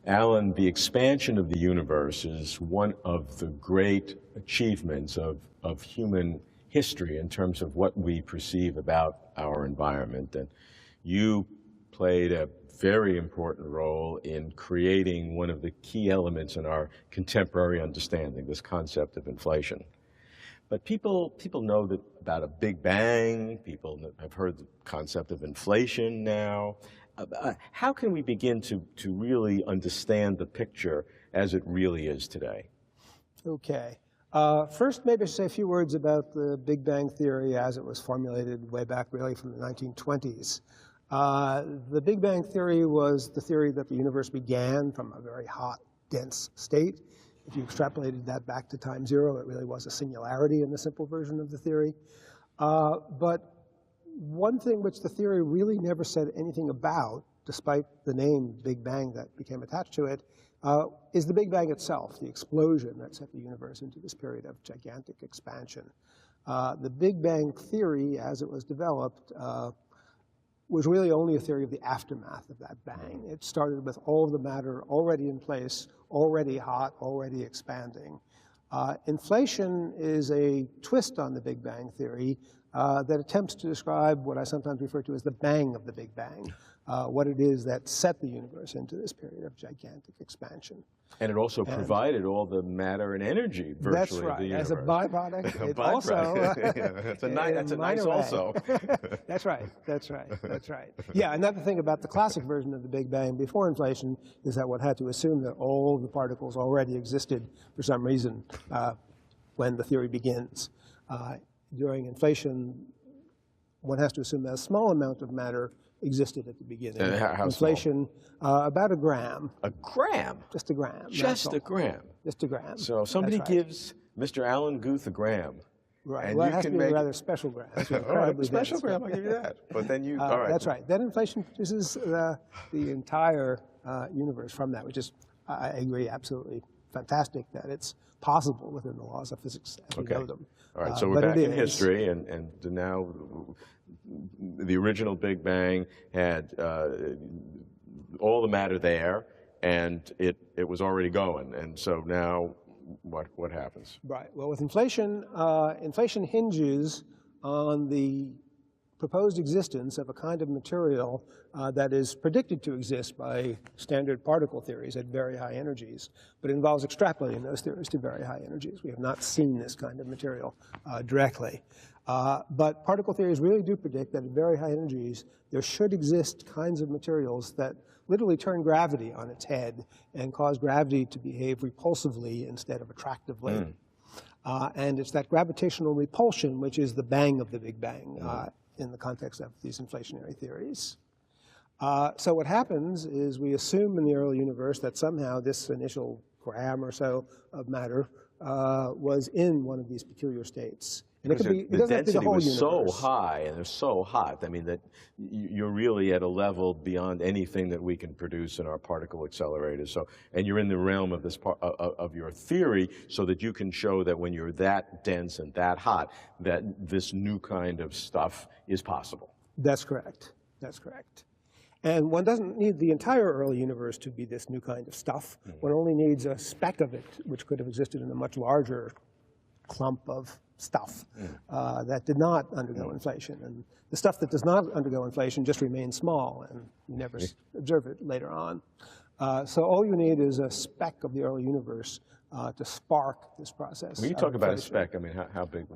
Alan, the expansion of the universe is one of the great achievements of human history in terms of what we perceive about our environment. And you played a very important role in creating one of the key elements in our contemporary understanding, this concept of inflation. But people know that about a Big Bang, people have heard the concept of inflation now. How can we begin to really understand the picture as it really is today? Okay. First, maybe say a few words about the Big Bang theory as it was formulated way back really from the 1920s. The Big Bang theory was the theory that the universe began from a very hot, dense state. If you extrapolated that back to time zero, it really was a singularity in the simple version of the theory. But one thing which the theory really never said anything about, despite the name Big Bang that became attached to it, is the Big Bang itself, the explosion that set the universe into this period of gigantic expansion. The Big Bang theory, as it was developed, was really only a theory of the aftermath of that bang. It started with all of the matter already in place, already hot, already expanding. Inflation is a twist on the Big Bang theory that attempts to describe what I sometimes refer to as the bang of the Big Bang, what it is that set the universe into this period of gigantic expansion. And it also provided all the matter and energy virtually. That's right. Of the universe. As a byproduct, it also. That's a nice also. That's right. That's right. That's right. Yeah. Another thing about the classic version of the Big Bang before inflation is that one had to assume that all the particles already existed for some reason when the theory begins. During inflation, one has to assume that a small amount of matter existed at the beginning. How inflation, about a gram. A gram? Just a gram. Just a gram? Just a gram. So if somebody gives Mr. Alan Guth a gram. Right. And well, you it has can to be make a rather special gram. All right, special gram, I'll give you that. But then you, all right. That's right. Then inflation produces the entire universe from that, which is, I agree, absolutely fantastic that it's possible within the laws of physics as we know them. All right, so we're back in history, and now the original Big Bang had all the matter there, and it was already going. And so now what happens? Right. Well, with inflation, inflation hinges on the proposed existence of a kind of material that is predicted to exist by standard particle theories at very high energies, but it involves extrapolating those theories to very high energies. We have not seen this kind of material directly. But particle theories really do predict that at very high energies, there should exist kinds of materials that literally turn gravity on its head and cause gravity to behave repulsively instead of attractively. And it's that gravitational repulsion which is the bang of the Big Bang in the context of these inflationary theories. So what happens is we assume in the early universe that somehow this initial gram or so of matter was in one of these peculiar states. And it could be, the density was so high and it's so hot, I mean, that you're really at a level beyond anything that we can produce in our particle accelerators. So, and you're in the realm of this of your theory, so that you can show that when you're that dense and that hot, that this new kind of stuff is possible. That's correct. That's correct. And one doesn't need the entire early universe to be this new kind of stuff. One only needs a speck of it, which could have existed in a much larger clump of stuff that did not undergo inflation. And the stuff that does not undergo inflation just remains small, and you never observe it later on. So all you need is a speck of the early universe to spark this process. When you talk about a speck, I mean, how big?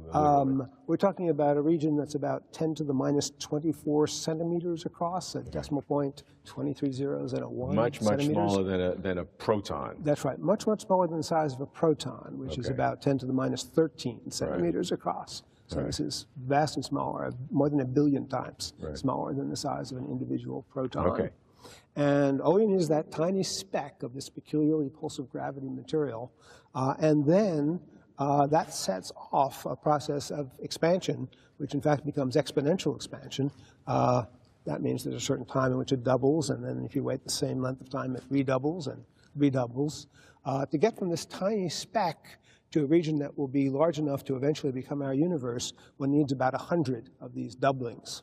We're talking about a region that's about 10 to the minus 24 centimeters across, a decimal point, 23 zeros and a 1 Much smaller than a proton. That's right. Much smaller than the size of a proton, which is about 10 to the minus 13 centimeters across. So this is vastly smaller, more than 1 billion times smaller than the size of an individual proton. And all you need is that tiny speck of this peculiar repulsive gravity material, and then that sets off a process of expansion, which in fact becomes exponential expansion. That means there's a certain time in which it doubles, and then if you wait the same length of time, it redoubles and redoubles. To get from this tiny speck to a region that will be large enough to eventually become our universe, one needs about 100 of these doublings.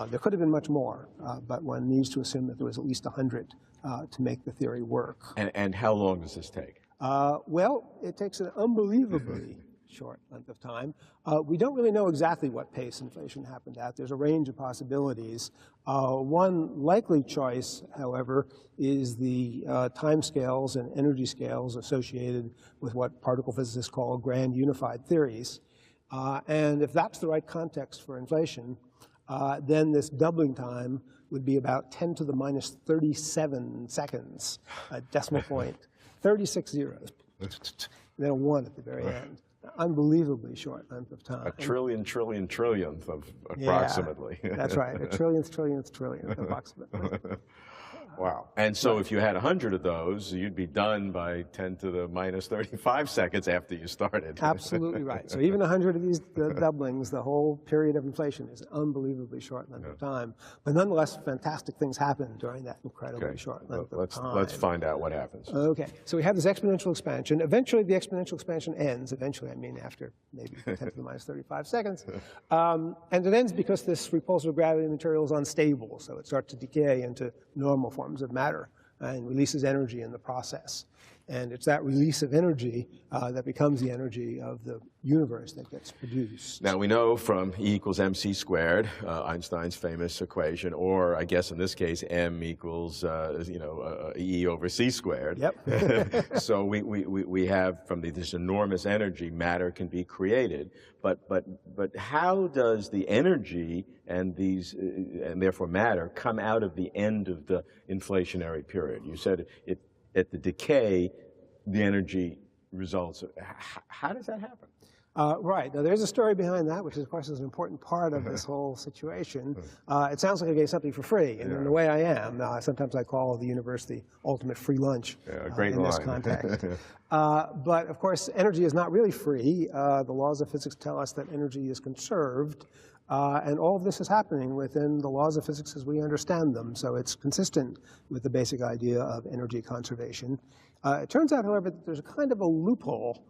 There could have been much more, but one needs to assume that there was at least 100 to make the theory work. And how long does this take? Well, it takes an unbelievably short length of time. We don't really know exactly what pace inflation happened at. There's a range of possibilities. One likely choice, however, is the time scales and energy scales associated with what particle physicists call grand unified theories. And if that's the right context for inflation, then this doubling time would be about 10 to the minus 37 seconds, a decimal point, 36 zeros, then a 1 at the very end. Unbelievably short length of time. A trillionth of approximately. Yeah, that's right, a trillionth approximately. Wow. And so if you had 100 of those, you'd be done by 10 to the minus 35 seconds after you started. Absolutely right. So even 100 of these doublings, the whole period of inflation is an unbelievably short length of time. But nonetheless, fantastic things happen during that incredibly short length of time. Let's find out what happes. Okay. So we have this exponential expansion. Eventually, the exponential expansion ends. Eventually, I mean after maybe 10 to the minus 35 seconds. And it ends because this repulsive gravity material is unstable. So it starts to decay into normal forms of matter and releases energy in the process. And it's that release of energy that becomes the energy of the universe that gets produced. Now we know from E equals mc squared, Einstein's famous equation, or I guess in this case m equals E over c squared. Yep. So we have from this enormous energy, matter can be created. But how does the energy and and therefore matter come out of the end of the inflationary period? You said at the decay, the energy results. How does that happen? Right. Now, there's a story behind that, which, of course, is an important part of this whole situation. It sounds like I gave something for free, and in the way I am, sometimes I call the universe the ultimate free lunch great in line. this context. But, of course, energy is not really free. The laws of physics tell us that energy is conserved. And all of this is happening within the laws of physics as we understand them. So it's consistent with the basic idea of energy conservation. It turns out, however, that there's a kind of a loophole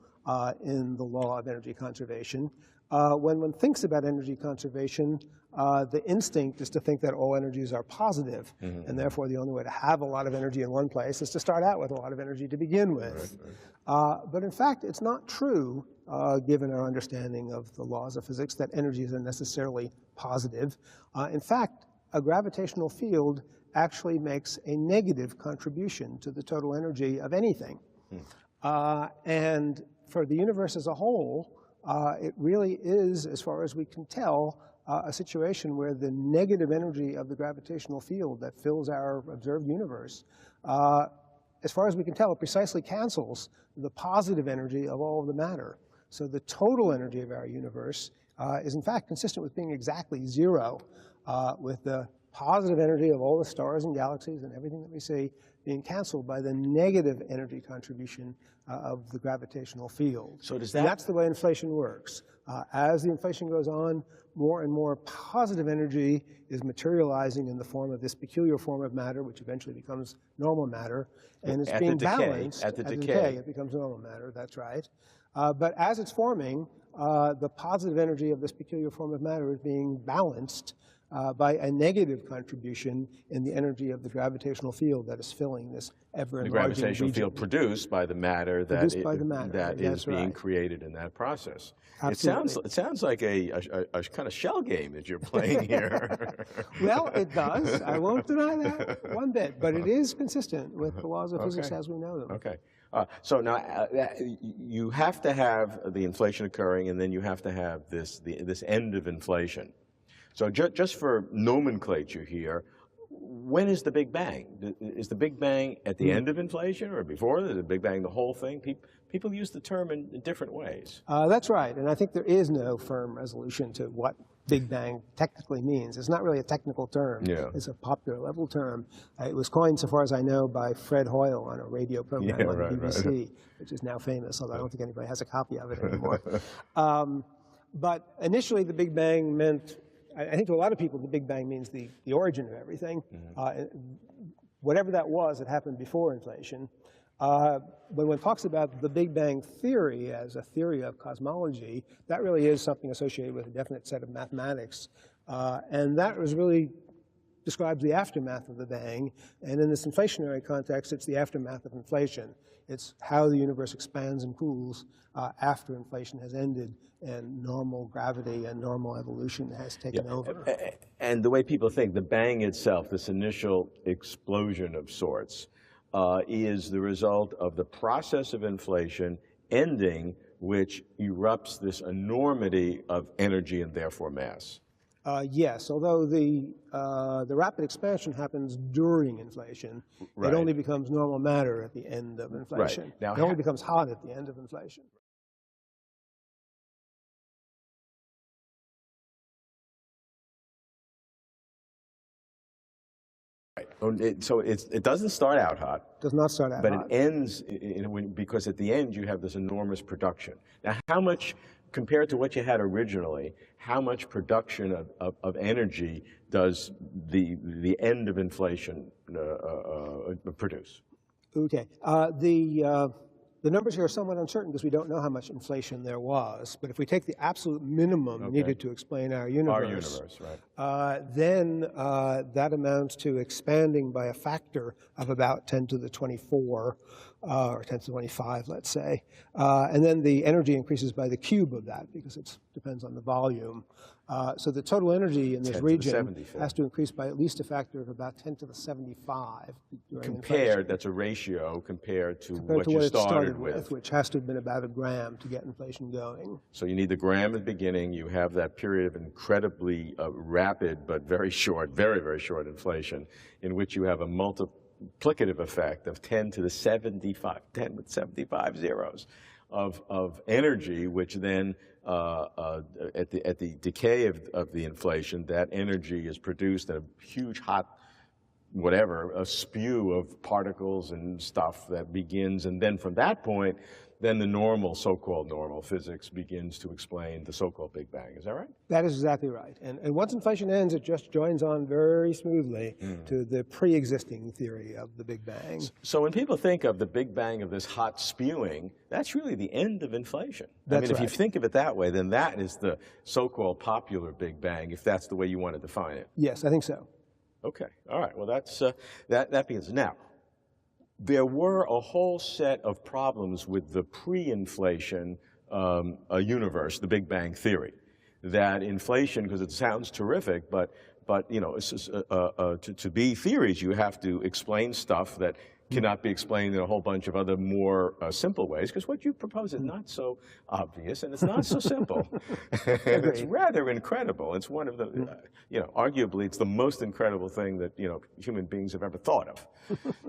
in the law of energy conservation. When one thinks about energy conservation, the instinct is to think that all energies are positive, and therefore the only way to have a lot of energy in one place is to start out with a lot of energy to begin with. But in fact, it's not true, given our understanding of the laws of physics, that energies are necessarily positive. In fact, a gravitational field actually makes a negative contribution to the total energy of anything. And for the universe as a whole, it really is, as far as we can tell, a situation where the negative energy of the gravitational field that fills our observed universe, as far as we can tell, it precisely cancels the positive energy of all of the matter. So the total energy of our universe is, in fact, consistent with being exactly zero, with the positive energy of all the stars and galaxies and everything that we see being canceled by the negative energy contribution of the gravitational field. So does and that's the way inflation works. As the inflation goes on, more and more positive energy is materializing in the form of this peculiar form of matter, which eventually becomes normal matter, and it's being balanced. At the decay, it becomes normal matter, that's right. But as it's forming, the positive energy of this peculiar form of matter is being balanced by a negative contribution in the energy of the gravitational field that is filling this ever-enlarging the gravitational region. field produced by the matter that is being right. created in that process. Absolutely. It sounds like a kind of shell game that you're playing here. Well, it does. I won't deny that one bit, but it is consistent with the laws of physics as we know them. Okay. So now you have to have the inflation occurring, and then you have to have this end of inflation. So just for nomenclature here, when is the Big Bang? Is the Big Bang at the end of inflation or before? Is the Big Bang the whole thing? People use the term in different ways. That's right, and I think there is no firm resolution to what Big Bang technically means. It's not really a technical term. Yeah. It's a popular level term. It was coined, so far as I know, by Fred Hoyle on a radio program on the BBC, which is now famous, although I don't think anybody has a copy of it anymore. But initially, the Big Bang meant, I think to a lot of people, the Big Bang means the origin of everything. Whatever that was, it happened before inflation. When one talks about the Big Bang theory as a theory of cosmology, that really is something associated with a definite set of mathematics. And that was really describes the aftermath of the bang, and in this inflationary context, it's the aftermath of inflation. It's how the universe expands and cools after inflation has ended and normal gravity and normal evolution has taken over. And the way people think, the bang itself, this initial explosion of sorts, is the result of the process of inflation ending, which erupts this enormity of energy and therefore mass. Yes, although the rapid expansion happens during inflation, Right. It only becomes normal matter at the end of inflation. Right. Now, it only becomes hot at the end of inflation. Right. So it doesn't start out hot. Does not start out but hot. It ends because at the end you have this enormous production. Now, how much, compared to what you had originally, how much production of energy does the end of inflation produce? Okay. The numbers here are somewhat uncertain because we don't know how much inflation there was. But if we take the absolute minimum needed to explain our universe, right. Then that amounts to expanding by a factor of about 10 to the 24, or 10 to the 25, let's say. And then the energy increases by the cube of that because it depends on the volume. So the total energy in this region has to increase by at least a factor of about 10 to the 75. Compared, that's a ratio compared to what you started with, which has to have been about a gram to get inflation going. So you need the gram at the beginning. You have that period of incredibly rapid but very short, very, very short inflation in which you have a multiplicative effect of 10 to the 75, 10 with 75 zeros of energy, which then at the decay of the inflation, that energy is produced in a huge hot whatever, a spew of particles and stuff that begins, and then from that point, then the normal, so-called normal physics begins to explain the so-called Big Bang. Is that right? That is exactly right. And once inflation ends, it just joins on very smoothly to the pre-existing theory of the Big Bang. So when people think of the Big Bang of this hot spewing, that's really the end of inflation. That's if you think of it that way, then that is the so-called popular Big Bang, if that's the way you want to define it. Yes, I think so. Okay, all right. Well, that begins. Now, there were a whole set of problems with the pre-inflation universe, the Big Bang theory. That inflation, because it sounds terrific, but you know, to be theories, you have to explain stuff that cannot be explained in a whole bunch of other more simple ways, because what you propose is not so obvious and it's not so simple. And it's rather incredible. It's one of the, you know, arguably it's the most incredible thing that, you know, human beings have ever thought of.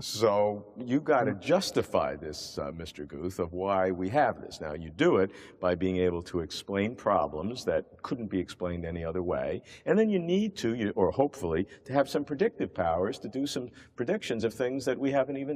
So you got to justify this, Mr. Guth, of why we have this. Now, you do it by being able to explain problems that couldn't be explained any other way, and then you need to, or hopefully, to have some predictive powers to do some predictions of things that we haven't even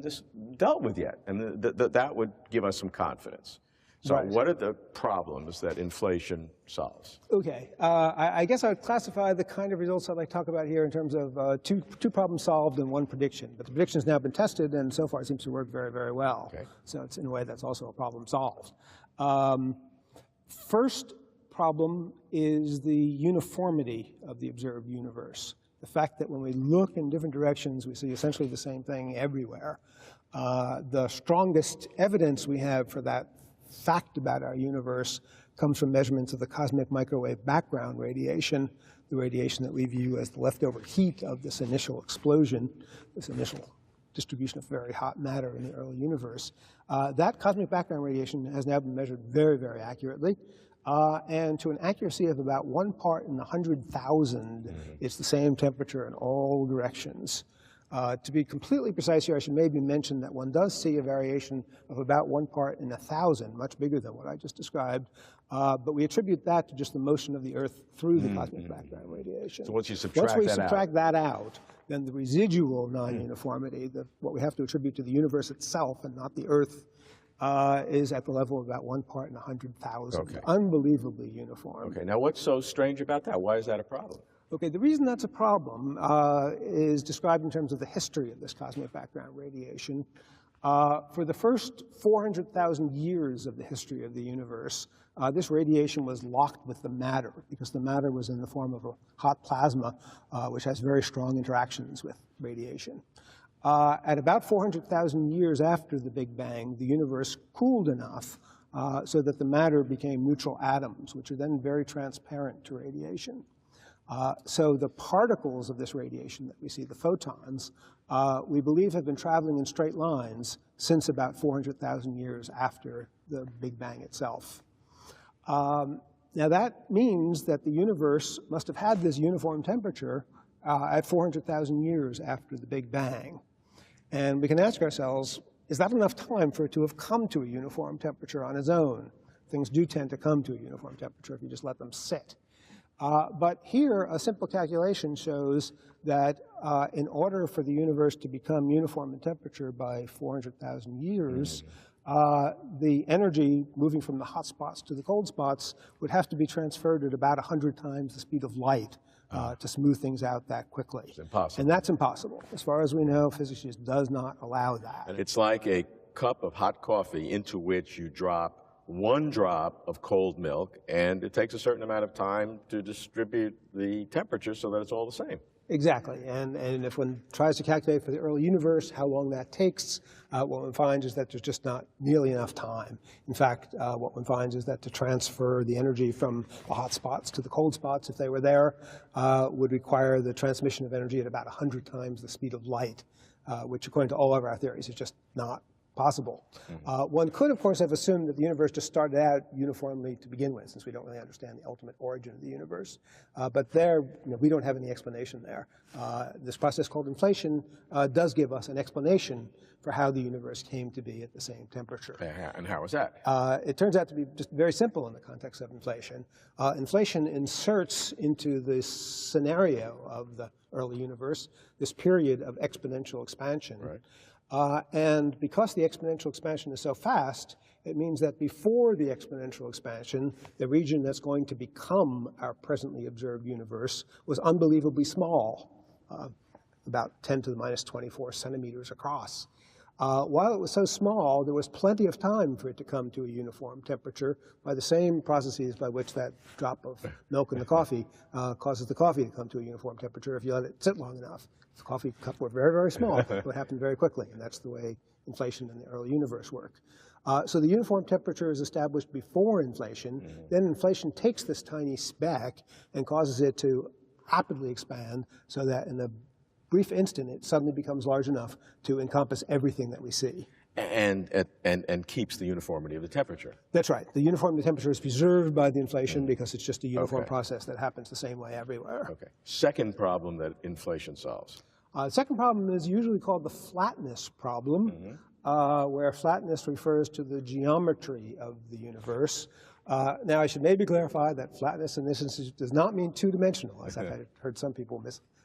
dealt with yet, and that would give us some confidence. So what are the problems that inflation solves? Okay. I guess I would classify the kind of results I'd like to talk about here in terms of two problems solved and one prediction. But the prediction has now been tested, and so far it seems to work very, very well. Okay. So it's, in a way, that's also a problem solved. First problem is the uniformity of the observed universe. The fact that when we look in different directions, we see essentially the same thing everywhere. The strongest evidence we have for that fact about our universe comes from measurements of the cosmic microwave background radiation, the radiation that we view as the leftover heat of this initial explosion, this initial distribution of very hot matter in the early universe. That cosmic background radiation has now been measured very, very accurately. And to an accuracy of about 1 part in 100,000, it's the same temperature in all directions. To be completely precise here, I should maybe mention that one does see a variation of about 1 part in 1,000, much bigger than what I just described. But we attribute that to just the motion of the Earth through the cosmic background radiation. So once you subtract that out, then the residual non-uniformity, what we have to attribute to the universe itself and not the Earth, is at the level of about 1 part in 100,000. Okay. Unbelievably uniform. Okay, now what's so strange about that? Why is that a problem? Okay, the reason that's a problem is described in terms of the history of this cosmic background radiation. For the first 400,000 years of the history of the universe, this radiation was locked with the matter, because the matter was in the form of a hot plasma, which has very strong interactions with radiation. At about 400,000 years after the Big Bang, the universe cooled enough so that the matter became neutral atoms, which are then very transparent to radiation. So the particles of this radiation that we see, the photons, we believe have been traveling in straight lines since about 400,000 years after the Big Bang itself. Now that means that the universe must have had this uniform temperature at 400,000 years after the Big Bang. And we can ask ourselves, is that enough time for it to have come to a uniform temperature on its own? Things do tend to come to a uniform temperature if you just let them sit. But here, a simple calculation shows that in order for the universe to become uniform in temperature by 400,000 years, the energy moving from the hot spots to the cold spots would have to be transferred at about 100 times the speed of light to smooth things out that quickly. It's impossible. And that's impossible. As far as we know, physics just does not allow that. And it's like a cup of hot coffee into which you drop one drop of cold milk, and it takes a certain amount of time to distribute the temperature so that it's all the same. Exactly. And if one tries to calculate for the early universe how long that takes, what one finds is that there's just not nearly enough time. In fact, what one finds is that to transfer the energy from the hot spots to the cold spots, if they were there, would require the transmission of energy at about 100 times the speed of light, which according to all of our theories is just not possible. One could, of course, have assumed that the universe just started out uniformly to begin with, since we don't really understand the ultimate origin of the universe. But there, we don't have any explanation there. This process called inflation does give us an explanation for how the universe came to be at the same temperature. And how is that? It turns out to be just very simple in the context of inflation. Inflation inserts into this scenario of the early universe this period of exponential expansion. Right. And because the exponential expansion is so fast, it means that before the exponential expansion, the region that's going to become our presently observed universe was unbelievably small, about 10 to the minus 24 centimeters across. While it was so small, there was plenty of time for it to come to a uniform temperature by the same processes by which that drop of milk in the coffee causes the coffee to come to a uniform temperature if you let it sit long enough. If the coffee cup were very, very small, it would happen very quickly, and that's the way inflation in the early universe worked. So the uniform temperature is established before inflation. Then inflation takes this tiny speck and causes it to rapidly expand so that in a brief instant, it suddenly becomes large enough to encompass everything that we see. And keeps the uniformity of the temperature. That's right. The uniformity of the temperature is preserved by the inflation because it's just a uniform process that happens the same way everywhere. Okay. Second problem that inflation solves. The second problem is usually called the flatness problem, where flatness refers to the geometry of the universe. Now, I should maybe clarify that flatness in this instance does not mean two-dimensional, as I've heard some people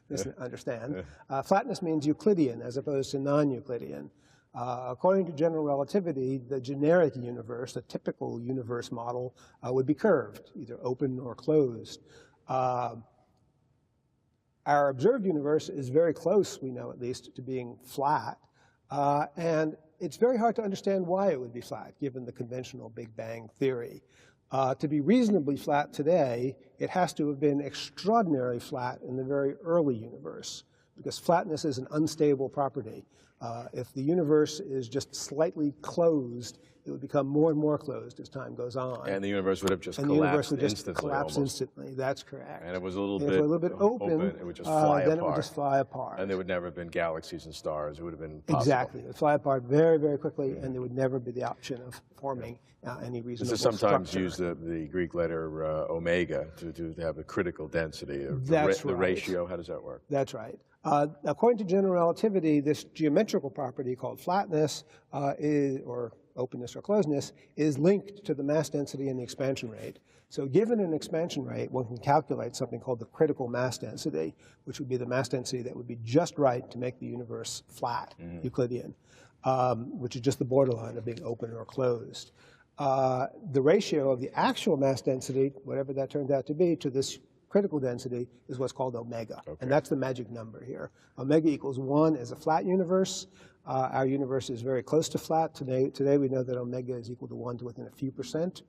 misunderstand. Flatness means Euclidean as opposed to non-Euclidean. According to general relativity, the generic universe, the typical universe model, would be curved, either open or closed. Our observed universe is very close, we know at least, to being flat. And it's very hard to understand why it would be flat, given the conventional Big Bang theory. To be reasonably flat today, it has to have been extraordinarily flat in the very early universe, because flatness is an unstable property. If the universe is just slightly closed, it would become more and more closed as time goes on. And the universe would have just collapsed instantly. And the universe would just instantly, collapse almost. instantly. That's correct. And it was a little bit open, it would just fly apart. Then it would just fly apart. And there would never have been galaxies and stars. It would have been possible. Exactly. It would fly apart very, very quickly, and there would never be the option of forming any reasonable This is sometimes structure. use the Greek letter omega to have a critical density. That's the ratio, how does that work? That's right. According to general relativity, this geometrical property called flatness or openness or closeness is linked to the mass density and the expansion rate. So given an expansion rate, one can calculate something called the critical mass density, which would be the mass density that would be just right to make the universe flat, Euclidean, which is just the borderline of being open or closed. The ratio of the actual mass density, whatever that turns out to be, to this critical density is what's called omega. Okay. And that's the magic number here. Omega equals 1 is a flat universe. Our universe is very close to flat. Today we know that omega is equal to 1 to within a few percent.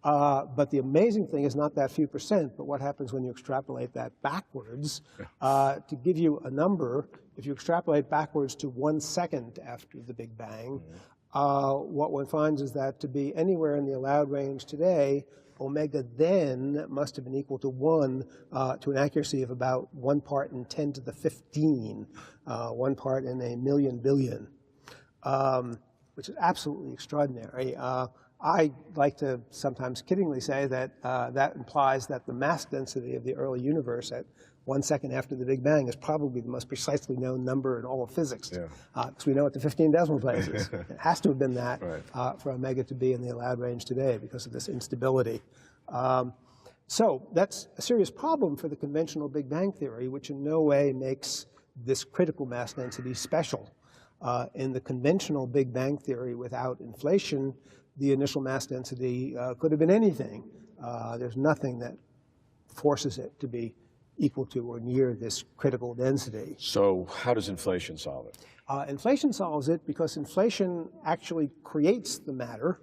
But the amazing thing is not that few percent, but what happens when you extrapolate that backwards. To give you a number, if you extrapolate backwards to 1 second after the Big Bang, what one finds is that to be anywhere in the allowed range today, omega then must have been equal to 1 to an accuracy of about 1 part in 10 to the 15, 1 part in a million billion, which is absolutely extraordinary. I like to sometimes kiddingly say that that implies that the mass density of the early universe at 1 second after the Big Bang is probably the most precisely known number in all of physics, because we know it to 15 decimal places. It has to have been that for omega to be in the allowed range today because of this instability. So that's a serious problem for the conventional Big Bang theory, which in no way makes this critical mass density special. In the conventional Big Bang theory without inflation, the initial mass density could have been anything. There's nothing that forces it to be equal to or near this critical density. So how does inflation solve it? Inflation solves it because inflation actually creates the matter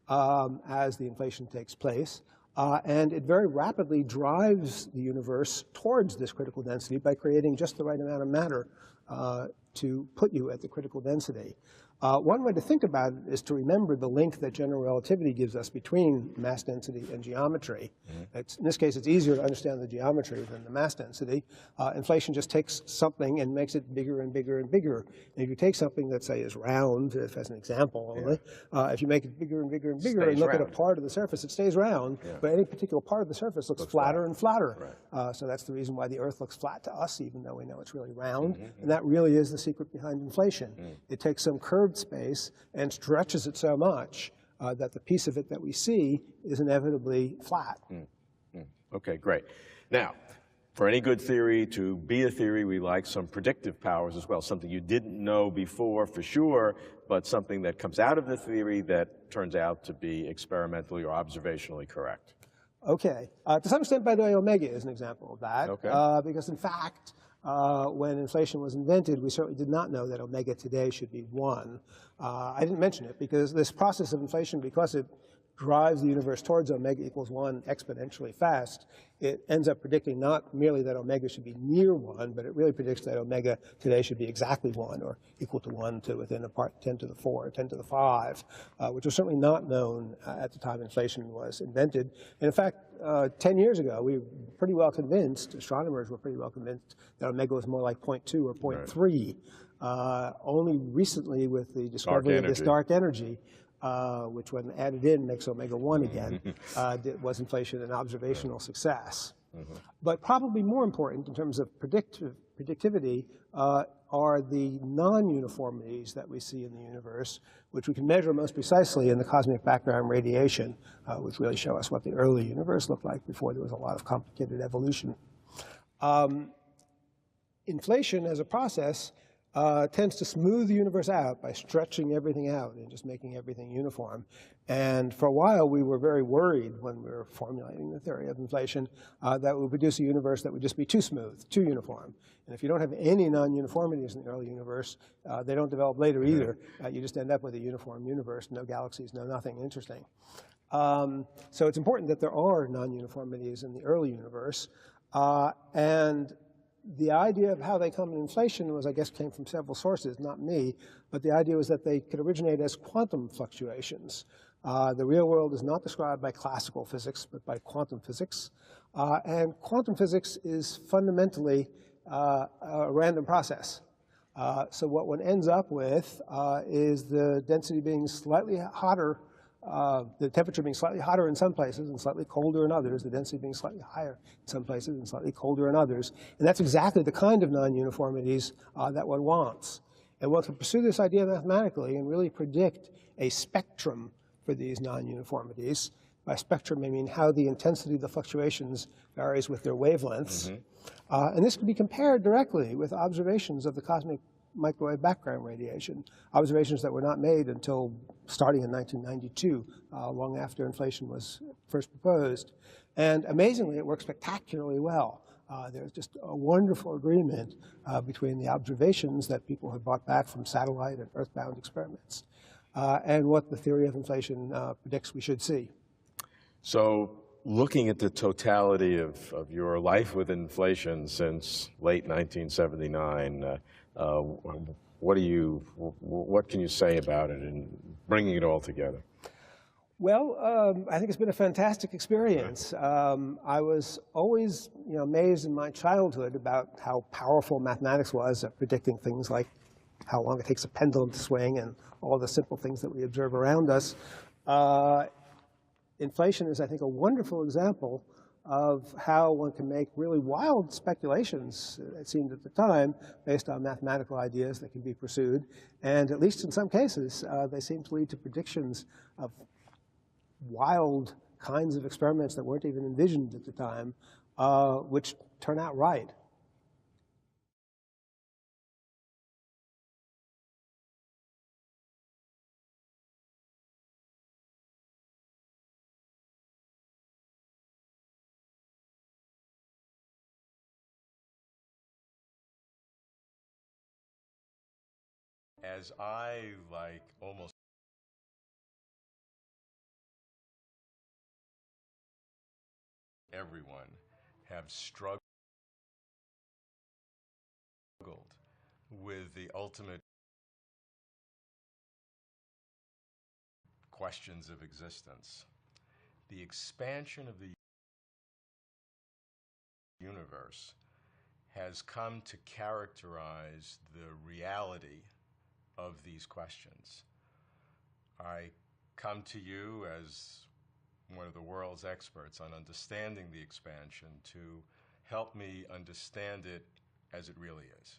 as the inflation takes place. And it very rapidly drives the universe towards this critical density by creating just the right amount of matter to put you at the critical density. One way to think about it is to remember the link that general relativity gives us between mass density and geometry. In this case, it's easier to understand the geometry than the mass density. Inflation just takes something and makes it bigger and bigger and bigger. And if you take something that, say, is round, if as an example only, if you make it bigger and bigger and bigger and look at a part of the surface, it stays round, but any particular part of the surface looks flatter and flatter. So that's the reason why the Earth looks flat to us, even though we know it's really round. And that really is the secret behind inflation. It takes some curved space and stretches it so much that the piece of it that we see is inevitably flat. Okay, great. Now, for any good theory to be a theory, we like some predictive powers as well, something you didn't know before for sure, but something that comes out of the theory that turns out to be experimentally or observationally correct. Okay. To some extent, by the way, omega is an example of that. Okay. Because in fact, when inflation was invented, we certainly did not know that omega today should be 1. I didn't mention it because this process of inflation, because it drives the universe towards omega equals 1 exponentially fast, it ends up predicting not merely that omega should be near 1, but it really predicts that omega today should be exactly 1 or equal to 1 to within a part 10 to the 4 or 10 to the 5, which was certainly not known at the time inflation was invented. And in fact, 10 years ago, we were pretty well convinced, astronomers were pretty well convinced, that omega was more like 0.2 or 0.3. Only recently, with the discovery of this dark energy, which when added in makes omega 1 again, was inflation an observational success. But probably more important in terms of predictivity are the non-uniformities that we see in the universe, which we can measure most precisely in the cosmic background radiation, which really show us what the early universe looked like before there was a lot of complicated evolution. Inflation as a process tends to smooth the universe out by stretching everything out and just making everything uniform. And for a while, we were very worried when we were formulating the theory of inflation that would produce a universe that would just be too smooth, too uniform. And if you don't have any non-uniformities in the early universe, they don't develop later either. You just end up with a uniform universe, no galaxies, no nothing interesting. So it's important that there are non-uniformities in the early universe. And the idea of how they come in inflation was, I guess, came from several sources, not me, but the idea was that they could originate as quantum fluctuations. The real world is not described by classical physics, but by quantum physics. And quantum physics is fundamentally a random process. So what one ends up with is the density being slightly hotter, the temperature being slightly hotter in some places and slightly colder in others, the density being slightly higher in some places and slightly colder in others. And that's exactly the kind of non-uniformities that one wants. And one can pursue this idea mathematically and really predict a spectrum for these non-uniformities. By spectrum, I mean how the intensity of the fluctuations varies with their wavelengths. And this can be compared directly with observations of the cosmic microwave background radiation, observations that were not made until starting in 1992, long after inflation was first proposed. And amazingly, it works spectacularly well. There's just a wonderful agreement between the observations that people have brought back from satellite and earthbound experiments and what the theory of inflation predicts we should see. So looking at the totality of your life with inflation since late 1979, what can you say about it and bringing it all together? Well, I think it's been a fantastic experience. I was always, amazed in my childhood about how powerful mathematics was at predicting things like how long it takes a pendulum to swing and all the simple things that we observe around us. Inflation is, I think, a wonderful example of how one can make really wild speculations, it seemed at the time, based on mathematical ideas that can be pursued. And at least in some cases, they seem to lead to predictions of wild kinds of experiments that weren't even envisioned at the time, which turn out right. As I, like almost everyone, have struggled with the ultimate questions of existence, the expansion of the universe has come to characterize the reality of these questions. I come to you as one of the world's experts on understanding the expansion to help me understand it as it really is.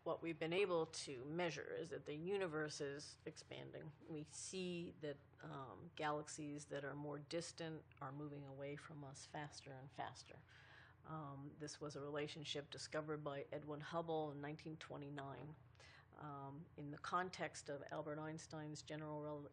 What we've been able to measure is that the universe is expanding. We see that galaxies that are more distant are moving away from us faster and faster. This was a relationship discovered by Edwin Hubble in 1929 in the context of Albert Einstein's general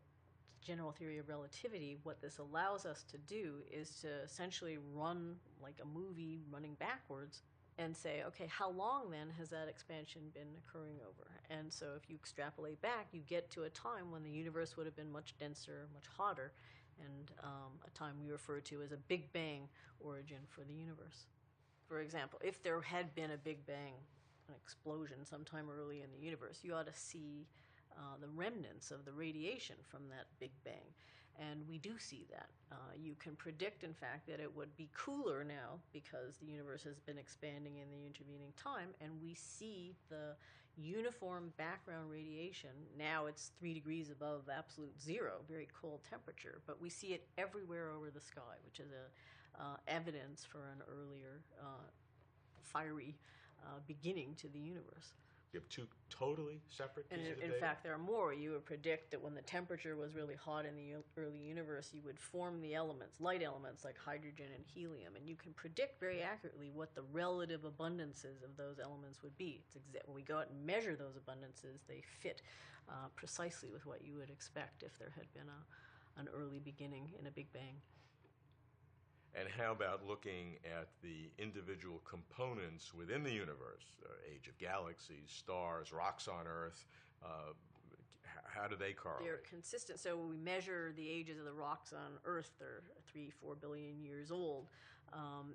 theory of relativity. What this allows us to do is to essentially run like a movie running backwards and say, okay, how long then has that expansion been occurring over? And so if you extrapolate back, you get to a time when the universe would have been much denser, much hotter, and a time we refer to as a Big Bang origin for the universe. For example, if there had been a Big Bang, an explosion sometime early in the universe, you ought to see the remnants of the radiation from that Big Bang. And we do see that. You can predict, in fact, that it would be cooler now because the universe has been expanding in the intervening time, and we see the uniform background radiation. Now it's 3 degrees above absolute zero, very cold temperature, but we see it everywhere over the sky, which is evidence for an earlier fiery beginning to the universe. You have two totally separate And pieces of in data? fact, there are more. You would predict that when the temperature was really hot in the early universe, you would form the elements, light elements like hydrogen and helium, and you can predict very accurately what the relative abundances of those elements would be. When we go out and measure those abundances, they fit precisely with what you would expect if there had been an early beginning in a Big Bang. And how about looking at the individual components within the universe, age of galaxies, stars, rocks on Earth? How do they correlate? They're consistent. So when we measure the ages of the rocks on Earth, they're 3-4 billion years old.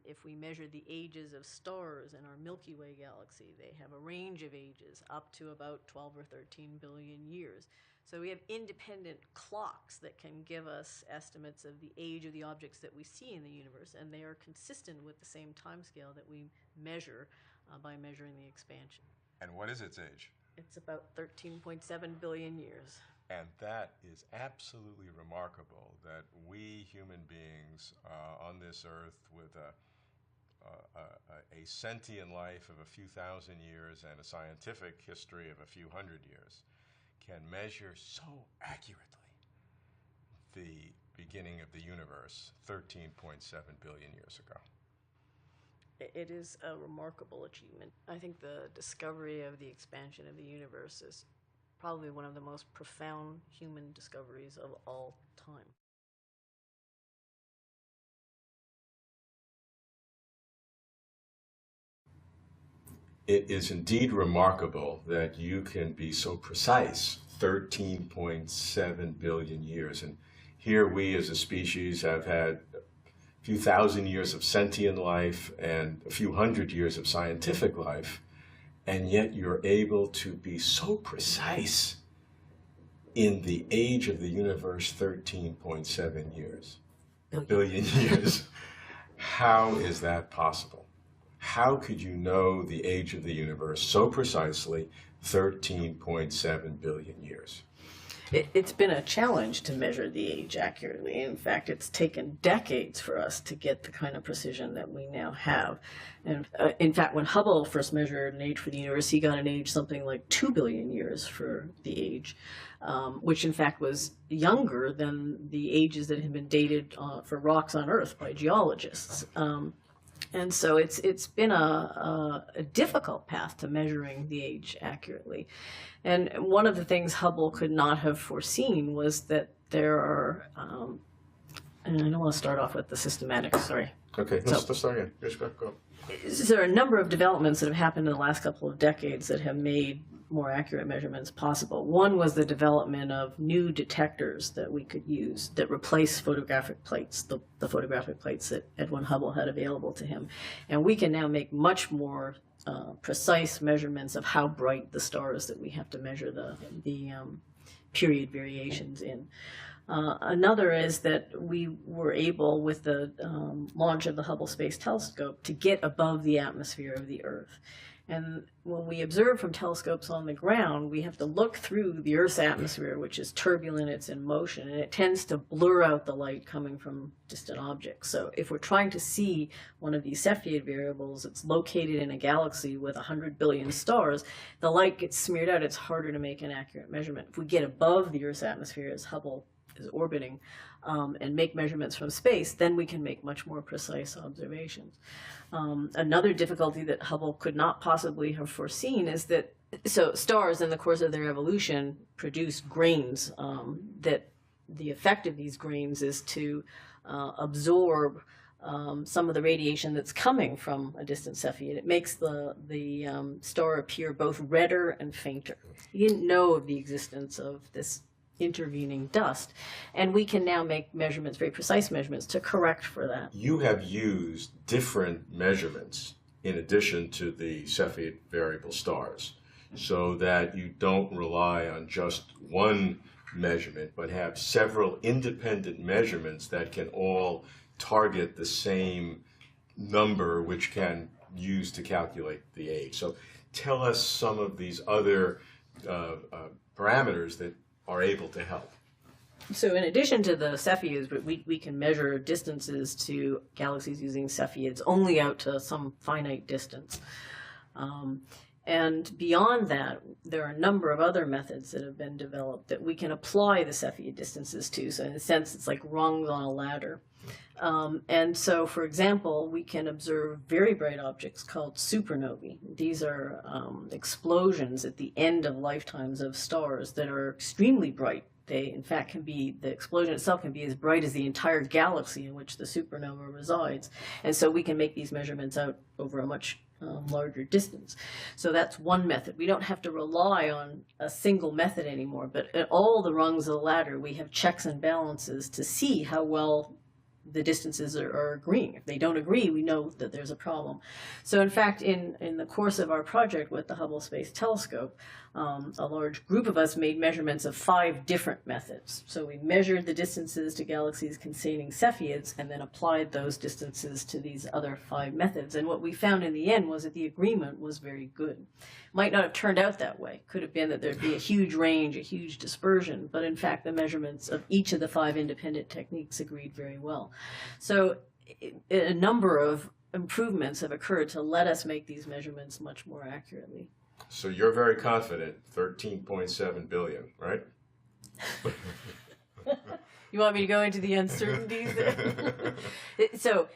If we measure the ages of stars in our Milky Way galaxy, they have a range of ages up to about 12 or 13 billion years. So we have independent clocks that can give us estimates of the age of the objects that we see in the universe, and they are consistent with the same timescale that we measure by measuring the expansion. And what is its age? It's about 13.7 billion years. And that is absolutely remarkable that we human beings on this earth with a sentient life of a few thousand years and a scientific history of a few hundred years can measure so accurately the beginning of the universe 13.7 billion years ago. It is a remarkable achievement. I think the discovery of the expansion of the universe is probably one of the most profound human discoveries of all time. it is indeed remarkable that you can be so precise, 13.7 billion years. And here we as a species have had a few thousand years of sentient life and a few hundred years of scientific life, and yet you're able to be so precise in the age of the universe, 13.7 years, billion years. How is that possible? How could you know the age of the universe so precisely, 13.7 billion years? It's been a challenge to measure the age accurately. In fact, it's taken decades for us to get the kind of precision that we now have. And in fact, when Hubble first measured an age for the universe, he got an age something like 2 billion years for the age, which in fact was younger than the ages that had been dated for rocks on Earth by geologists. And so it's been a difficult path to measuring the age accurately. And one of the things Hubble could not have foreseen was that there are, and I don't want to start off with the systematics, sorry. Okay, let's start again. Just go. So there are a number of developments that have happened in the last couple of decades that have made more accurate measurements possible. One was the development of new detectors that we could use that replace photographic plates, the photographic plates that Edwin Hubble had available to him. And we can now make much more precise measurements of how bright the stars that we have to measure the period variations in. Another is that we were able, with the launch of the Hubble Space Telescope, to get above the atmosphere of the Earth. And when we observe from telescopes on the ground, we have to look through the Earth's atmosphere, which is turbulent, it's in motion, and it tends to blur out the light coming from distant objects. So if we're trying to see one of these Cepheid variables, it's located in a galaxy with 100 billion stars, the light gets smeared out, it's harder to make an accurate measurement. If we get above the Earth's atmosphere, as Hubble is orbiting, and make measurements from space, then we can make much more precise observations. Another difficulty that Hubble could not possibly have foreseen is that, so stars in the course of their evolution produce grains, that the effect of these grains is to absorb some of the radiation that's coming from a distant Cepheid. It makes the star appear both redder and fainter. He didn't know of the existence of this intervening dust, and we can now make measurements, very precise measurements, to correct for that. You have used different measurements in addition to the Cepheid variable stars, so that you don't rely on just one measurement, but have several independent measurements that can all target the same number, which can use to calculate the age. So tell us some of these other parameters that are able to help. So in addition to the Cepheids, we can measure distances to galaxies using Cepheids only out to some finite distance. And beyond that, there are a number of other methods that have been developed that we can apply the Cepheid distances to. So in a sense, it's like rungs on a ladder. And so, for example, we can observe very bright objects called supernovae. These are explosions at the end of lifetimes of stars that are extremely bright. They, in fact, can be, the explosion itself can be as bright as the entire galaxy in which the supernova resides. And so we can make these measurements out over a much larger distance. So that's one method. We don't have to rely on a single method anymore, but at all the rungs of the ladder, we have checks and balances to see how well the distances are agreeing. If they don't agree, we know that there's a problem. So in fact, in the course of our project with the Hubble Space Telescope, a large group of us made measurements of 5 different methods. So we measured the distances to galaxies containing Cepheids and then applied those distances to these other 5 methods. And what we found in the end was that the agreement was very good. Might not have turned out that way. Could have been that there'd be a huge range, a huge dispersion, but in fact the measurements of each of the 5 independent techniques agreed very well. So a number of improvements have occurred to let us make these measurements much more accurately. So you're very confident, 13.7 billion, right? You want me to go into the uncertainties there? So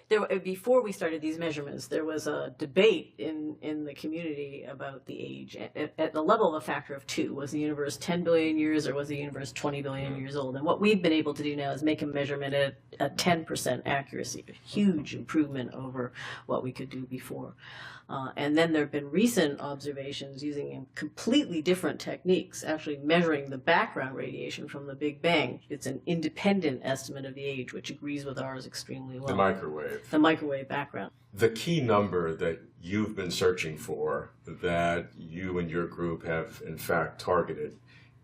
before we started these measurements, there was a debate in the community about the age. At the level of a factor of 2, was the universe 10 billion years or was the universe 20 billion years old? And what we've been able to do now is make a measurement at a 10% accuracy, a huge improvement over what we could do before. And then there have been recent observations using completely different techniques, actually measuring the background radiation from the Big Bang. It's an independent estimate of the age, which agrees with ours extremely well. The microwave. The microwave background. The key number that you've been searching for, that you and your group have in fact targeted,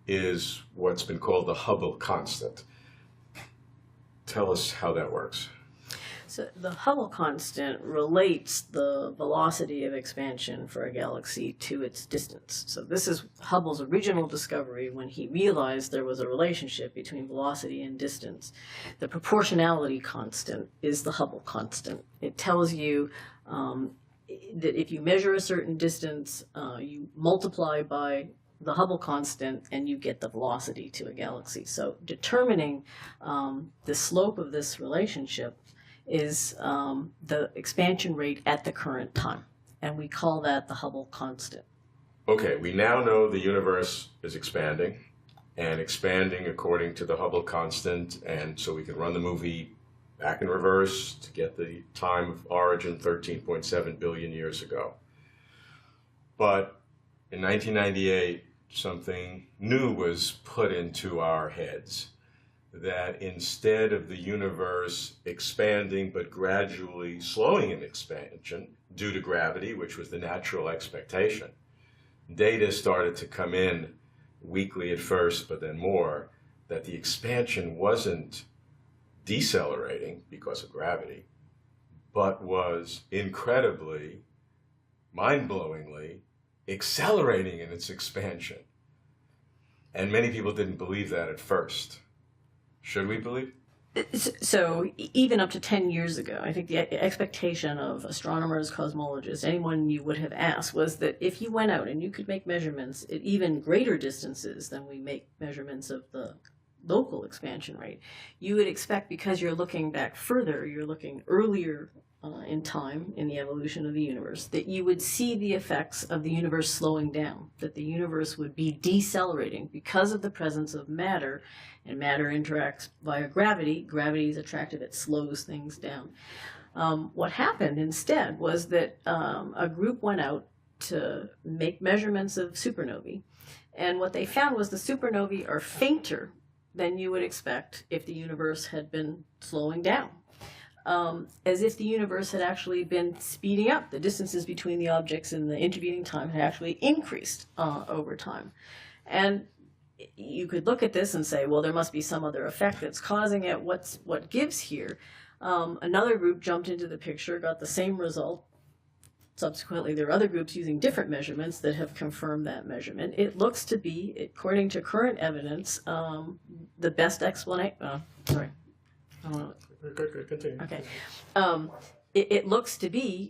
is what's been called the Hubble constant. Tell us how that works. So the Hubble constant relates the velocity of expansion for a galaxy to its distance. So this is Hubble's original discovery when he realized there was a relationship between velocity and distance. The proportionality constant is the Hubble constant. It tells you that if you measure a certain distance, you multiply by the Hubble constant and you get the velocity to a galaxy. So determining the slope of this relationship is the expansion rate at the current time. And we call that the Hubble constant. Okay, we now know the universe is expanding, and expanding according to the Hubble constant, and so we can run the movie back in reverse to get the time of origin 13.7 billion years ago. But in 1998, something new was put into our heads, that instead of the universe expanding but gradually slowing in expansion due to gravity, which was the natural expectation, data started to come in weekly at first, but then more, that the expansion wasn't decelerating because of gravity, but was incredibly, mind-blowingly accelerating in its expansion. And many people didn't believe that at first. Should we believe? So even up to 10 years ago, I think the expectation of astronomers, cosmologists, anyone you would have asked, was that if you went out and you could make measurements at even greater distances than we make measurements of the local expansion rate, you would expect, because you're looking back further, you're looking earlier in time in the evolution of the universe, that you would see the effects of the universe slowing down, that the universe would be decelerating because of the presence of matter, and matter interacts via gravity. Gravity is attractive, it slows things down. What happened instead was that a group went out to make measurements of supernovae, and what they found was the supernovae are fainter than you would expect if the universe had been slowing down. As if the universe had actually been speeding up. The distances between the objects in the intervening time had actually increased over time. And you could look at this and say, well, there must be some other effect that's causing it. What gives here? Another group jumped into the picture, got the same result. Subsequently, there are other groups using different measurements that have confirmed that measurement. It looks to be, according to current evidence, the best explanation. Sorry. I don't know. Continue. Okay. It looks to be,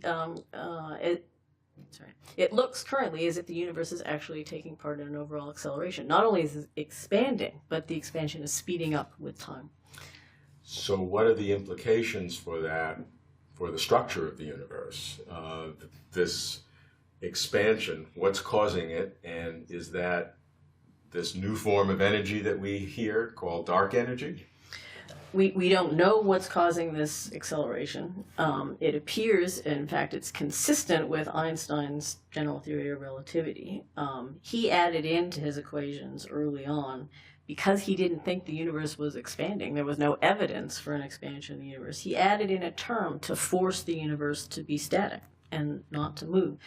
it looks currently as if the universe is actually taking part in an overall acceleration. Not only is it expanding, but the expansion is speeding up with time. So what are the implications for that, for the structure of the universe? This expansion, what's causing it, and is that this new form of energy that we hear called dark energy? We don't know what's causing this acceleration. It appears, in fact, it's consistent with Einstein's general theory of relativity. He added into his equations early on, because he didn't think the universe was expanding. There was no evidence for an expansion of the universe. He added in a term to force the universe to be static and not to move.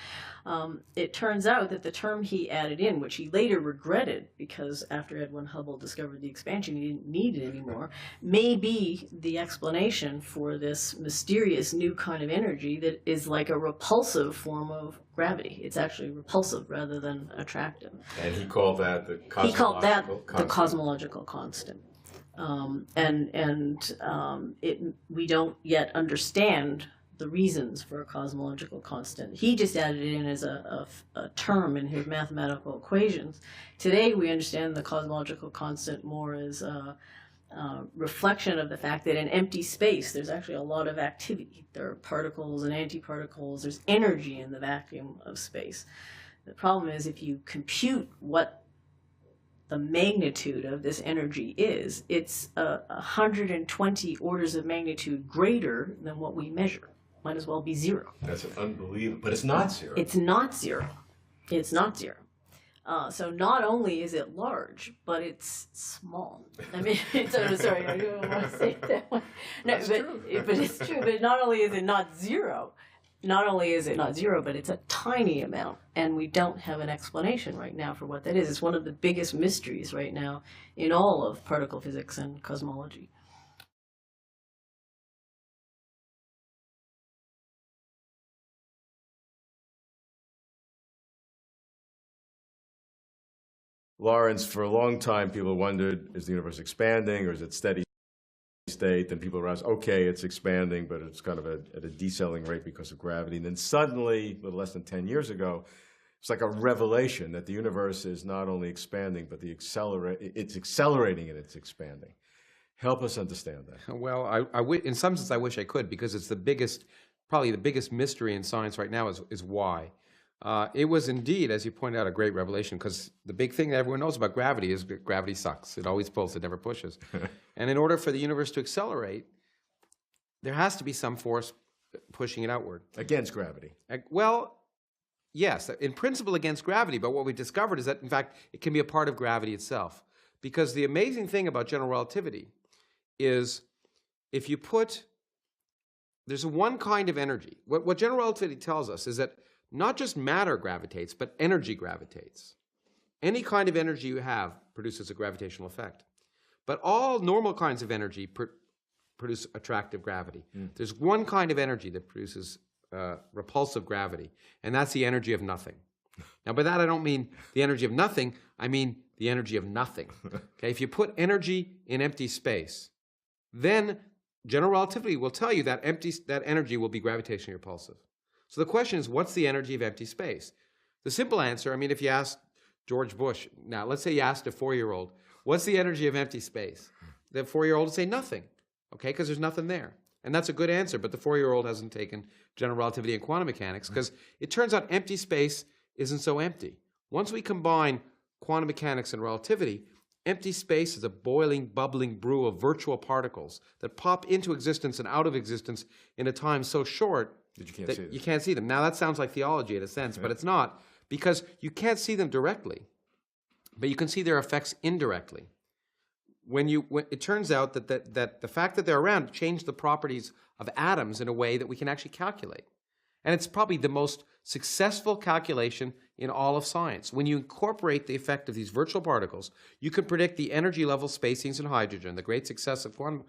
It turns out that the term he added in, which he later regretted because after Edwin Hubble discovered the expansion, he didn't need it anymore, may be the explanation for this mysterious new kind of energy that is like a repulsive form of gravity. It's actually repulsive rather than attractive. And he called that the cosmological He called that constant. the cosmological constant. We don't yet understand the reasons for a cosmological constant. He just added it in as a term in his mathematical equations. Today we understand the cosmological constant more as a reflection of the fact that in empty space there's actually a lot of activity. There are particles and antiparticles. There's energy in the vacuum of space. The problem is if you compute what the magnitude of this energy is, it's 120 orders of magnitude greater than what we measure. might as well be zero. That's unbelievable. But it's not zero. It's not zero. It's not zero. So not only is it large, but it's small. I mean, sorry, I don't want to say it that way. No, but it's true. But not only is it not zero, but it's a tiny amount, and we don't have an explanation right now for what that is. It's one of the biggest mysteries right now in all of particle physics and cosmology. Lawrence, for a long time, people wondered, is the universe expanding or is it steady state? Then people realized, okay, it's expanding, but it's kind of at a decelerating rate because of gravity. And then suddenly, a little less than 10 years ago, it's like a revelation that the universe is not only expanding, but it's accelerating and it's expanding. Help us understand that. Well, in some sense, I wish I could, because it's probably the biggest mystery in science right now is why. It was indeed, as you pointed out, a great revelation, because the big thing that everyone knows about gravity is that gravity sucks. It always pulls, it never pushes. And in order for the universe to accelerate, there has to be some force pushing it outward. Against gravity. Well, yes, in principle against gravity, but what we discovered is that, in fact, it can be a part of gravity itself. Because the amazing thing about general relativity is if you there's one kind of energy. What general relativity tells us is that not just matter gravitates, but energy gravitates. Any kind of energy you have produces a gravitational effect. But all normal kinds of energy produce attractive gravity. There's one kind of energy that produces repulsive gravity, and that's the energy of nothing. Now, by that I don't mean the energy of nothing, I mean the energy of nothing. Okay? If you put energy in empty space, then general relativity will tell you that that energy will be gravitationally repulsive. So the question is, what's the energy of empty space? The simple answer, I mean, if you ask George Bush, now let's say you asked a 4-year-old, what's the energy of empty space? The 4-year-old would say nothing, okay, because there's nothing there. And that's a good answer, but the 4-year-old hasn't taken general relativity and quantum mechanics, because it turns out empty space isn't so empty. Once we combine quantum mechanics and relativity, empty space is a boiling, bubbling brew of virtual particles that pop into existence and out of existence in a time so short that you can't see them. Now, that sounds like theology in a sense, but it's not, because you can't see them directly, but you can see their effects indirectly. It turns out that the fact that they're around changed the properties of atoms in a way that we can actually calculate. And it's probably the most successful calculation in all of science. When you incorporate the effect of these virtual particles, you can predict the energy level spacings in hydrogen. The great success of quantum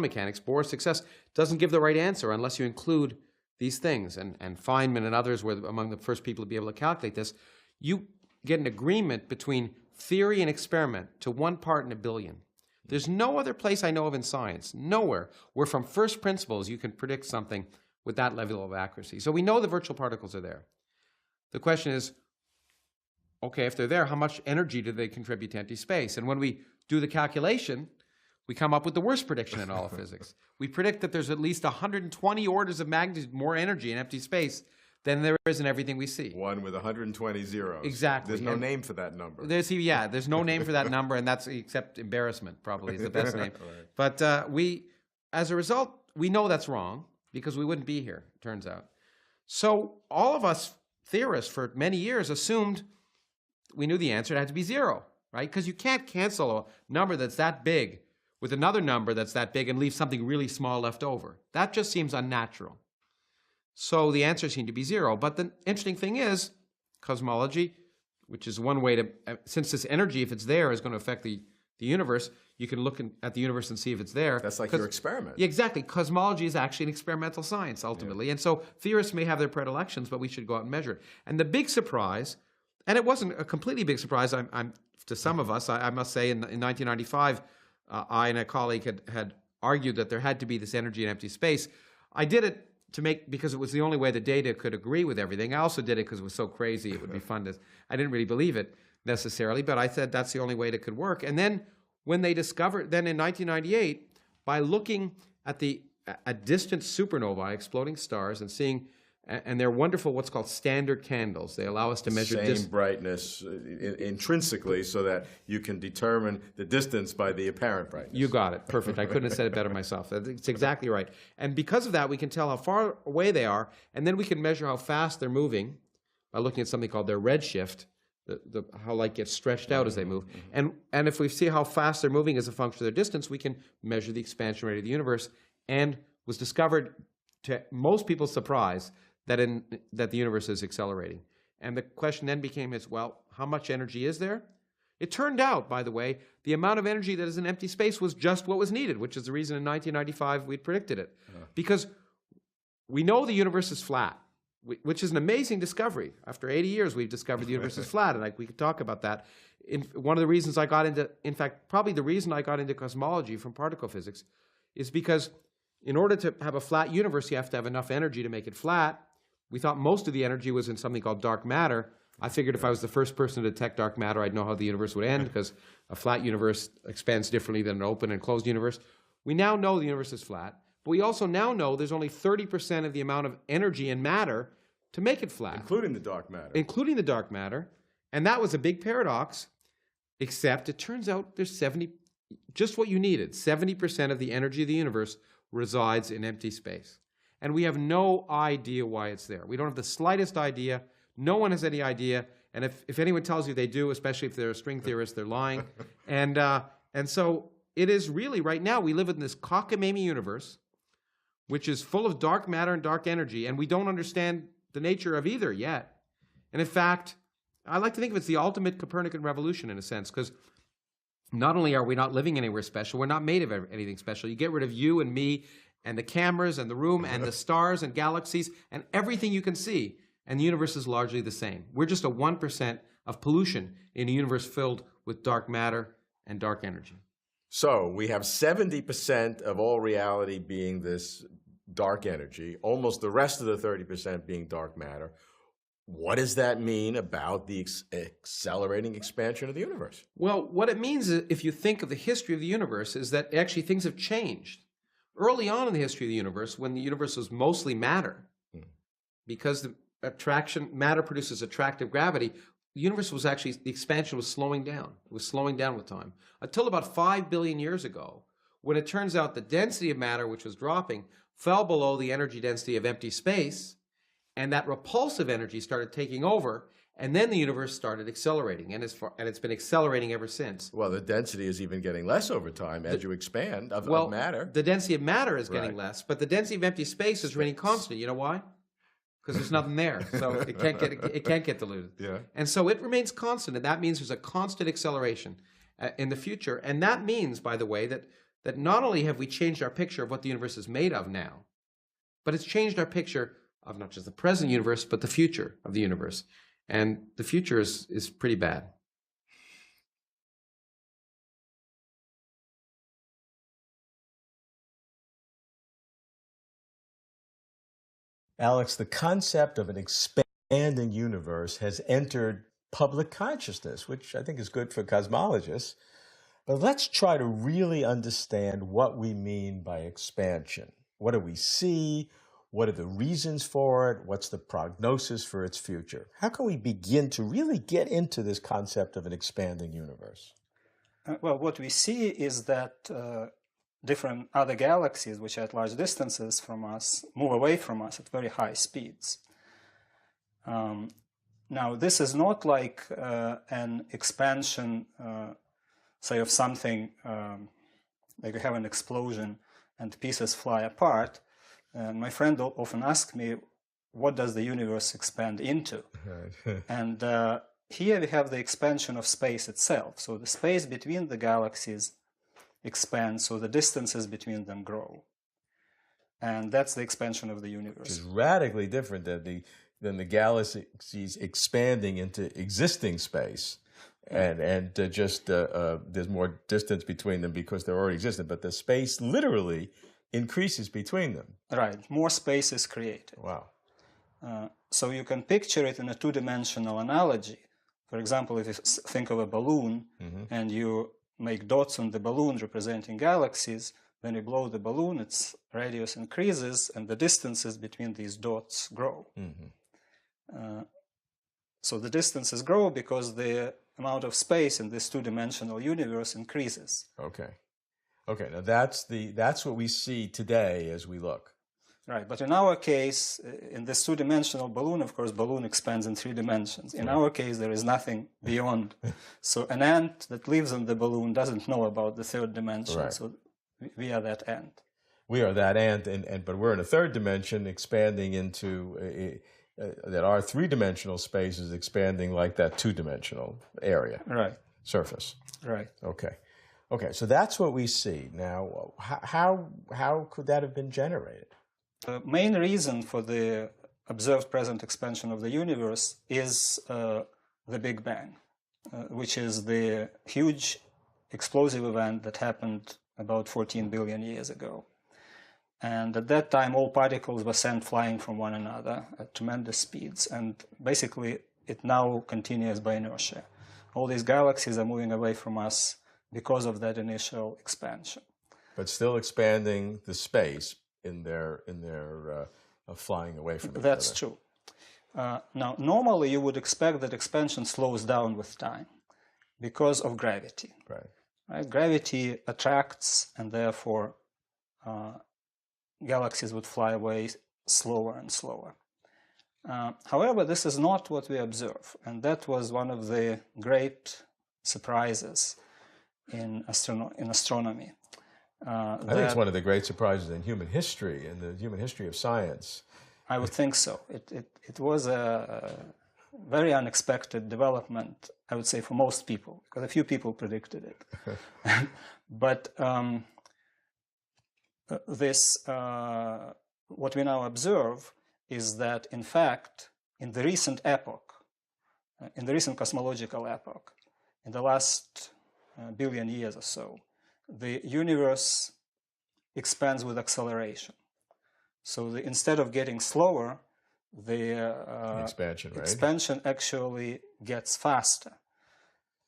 mechanics, Bohr's success, doesn't give the right answer unless you include these things. And Feynman and others were among the first people to be able to calculate this. You get an agreement between theory and experiment to 1 part in a billion. There's no other place I know of in science, nowhere, where from first principles you can predict something with that level of accuracy. So we know the virtual particles are there. The question is, okay, if they're there, how much energy do they contribute to empty space? And when we do the calculation, we come up with the worst prediction in all of physics. We predict that there's at least 120 orders of magnitude more energy in empty space than there is in everything we see. One with 120 zeros. Exactly. There's no name for that number. There's no name for that number, and that's except embarrassment probably is the best name. Right. But as a result, we know that's wrong because we wouldn't be here, it turns out. So all of us theorists for many years assumed we knew the answer. It had to be zero, right? Because you can't cancel a number that's that big with another number that's that big and leave something really small left over. That just seems unnatural. So the answer seemed to be zero. But the interesting thing is, cosmology, which is one way to, since this energy, if it's there, is going to affect the universe, you can look at the universe and see if it's there. That's like your experiment. Yeah, exactly. Cosmology is actually an experimental science, ultimately. Yeah. And so theorists may have their predilections, but we should go out and measure it. And the big surprise, and it wasn't a completely big surprise, to some of us, I must say, in 1995, I and a colleague had argued that there had to be this energy in empty space. I did it because it was the only way the data could agree with everything. I also did it because it was so crazy it would be fun to. I didn't really believe it necessarily, but I said that's the only way it could work. And then when they discovered, then in 1998, by looking at distant supernovae, exploding stars, and seeing And they're wonderful, what's called standard candles. They allow us to measure Same brightness intrinsically so that you can determine the distance by the apparent brightness. You got it. Perfect. I couldn't have said it better myself. It's exactly right. And because of that, we can tell how far away they are, and then we can measure how fast they're moving by looking at something called their redshift, how light gets stretched out as they move. And if we see how fast they're moving as a function of their distance, we can measure the expansion rate of the universe, and was discovered, to most people's surprise, that the universe is accelerating. And the question then became well, how much energy is there? It turned out, by the way, the amount of energy that is in empty space was just what was needed, which is the reason in 1995 we'd predicted it. Because we know the universe is flat, which is an amazing discovery. After 80 years, we've discovered the universe is flat, and we could talk about that. One of the reasons I got into, in fact, probably the reason I got into cosmology from particle physics is because in order to have a flat universe, you have to have enough energy to make it flat. We thought most of the energy was in something called dark matter. I figured if I was the first person to detect dark matter, I'd know how the universe would end, because a flat universe expands differently than an open and closed universe. We now know the universe is flat, but we also now know there's only 30% of the amount of energy and matter to make it flat. Including the dark matter. Including the dark matter. And that was a big paradox, except it turns out there's just what you needed. 70% of the energy of the universe resides in empty space. And we have no idea why it's there. We don't have the slightest idea. No one has any idea. And if anyone tells you they do, especially if they're a string theorist, they're lying. And so it is really, right now, we live in this cockamamie universe, which is full of dark matter and dark energy, and we don't understand the nature of either yet. And in fact, I like to think of it as the ultimate Copernican revolution, in a sense, because not only are we not living anywhere special, we're not made of anything special. You get rid of you and me and the cameras and the room and the stars and galaxies and everything you can see, and the universe is largely the same. We're just a 1% of pollution in a universe filled with dark matter and dark energy. So we have 70% of all reality being this dark energy, almost the rest of the 30% being dark matter. What does that mean about the accelerating expansion of the universe? Well, what it means, if you think of the history of the universe, is that actually things have changed. Early on in the history of the universe, when the universe was mostly matter, because the matter produces attractive gravity, the universe was actually, the expansion was slowing down. It was slowing down with time. Until about 5 billion years ago, when it turns out the density of matter, which was dropping, fell below the energy density of empty space, and that repulsive energy started taking over, and then the universe started accelerating, and it's been accelerating ever since. Well, the density is even getting less over time as you expand of matter. The density of matter is getting less, but the density of empty space is remaining constant. You know why? Because there's nothing there, so it can't get diluted. Yeah. And so it remains constant, and that means there's a constant acceleration in the future. And that means, by the way, that not only have we changed our picture of what the universe is made of now, but it's changed our picture of not just the present universe, but the future of the universe. And the future is pretty bad. Alex, the concept of an expanding universe has entered public consciousness, which I think is good for cosmologists. But let's try to really understand what we mean by expansion. What do we see? What are the reasons for it? What's the prognosis for its future? How can we begin to really get into this concept of an expanding universe? Well, what we see is that different other galaxies, which are at large distances from us, move away from us at very high speeds. Now, this is not like an expansion, say, of something, like you have an explosion and pieces fly apart. And my friend often asks me, what does the universe expand into? Right. And here we have the expansion of space itself. So the space between the galaxies expands, so the distances between them grow. And that's the expansion of the universe. Which is radically different than the galaxies expanding into existing space. And just there's more distance between them because they're already existing, but the space literally increases between them. Right, more space is created. Wow. So you can picture it in a two-dimensional analogy. For example, if you think of a balloon and you make dots on the balloon representing galaxies, when you blow the balloon, its radius increases and the distances between these dots grow. So the distances grow because the amount of space in this two-dimensional universe increases. Okay. Okay, now that's what we see today as we look. Right, but in our case, in this two-dimensional balloon, of course, balloon expands in 3 dimensions. In our case, there is nothing beyond. So an ant that lives in the balloon doesn't know about the 3rd dimension. Right. So we are that ant. We are that ant, but we're in a 3rd dimension, expanding into that our 3-dimensional space is expanding like that 2-dimensional area, Right. surface. Right. Okay. Okay, so that's what we see. Now, how could that have been generated? The main reason for the observed present expansion of the universe is the Big Bang, which is the huge explosive event that happened about 14 billion years ago. And at that time, all particles were sent flying from one another at tremendous speeds. And basically, it now continues by inertia. All these galaxies are moving away from us because of that initial expansion. But still expanding the space in their flying away from each other. That's true. Now, normally you would expect that expansion slows down with time because of gravity. Right? Gravity attracts, and therefore galaxies would fly away slower and slower. However, this is not what we observe, and that was one of the great surprises in astronomy. I think it's one of the great surprises in human history, in the human history of science. I would think so. It was a very unexpected development, I would say, for most people, because a few people predicted it. But what we now observe is that, in fact, in the recent epoch, in the recent cosmological epoch, in the last billion years or so, the universe expands with acceleration. So instead of getting slower, the expansion actually gets faster.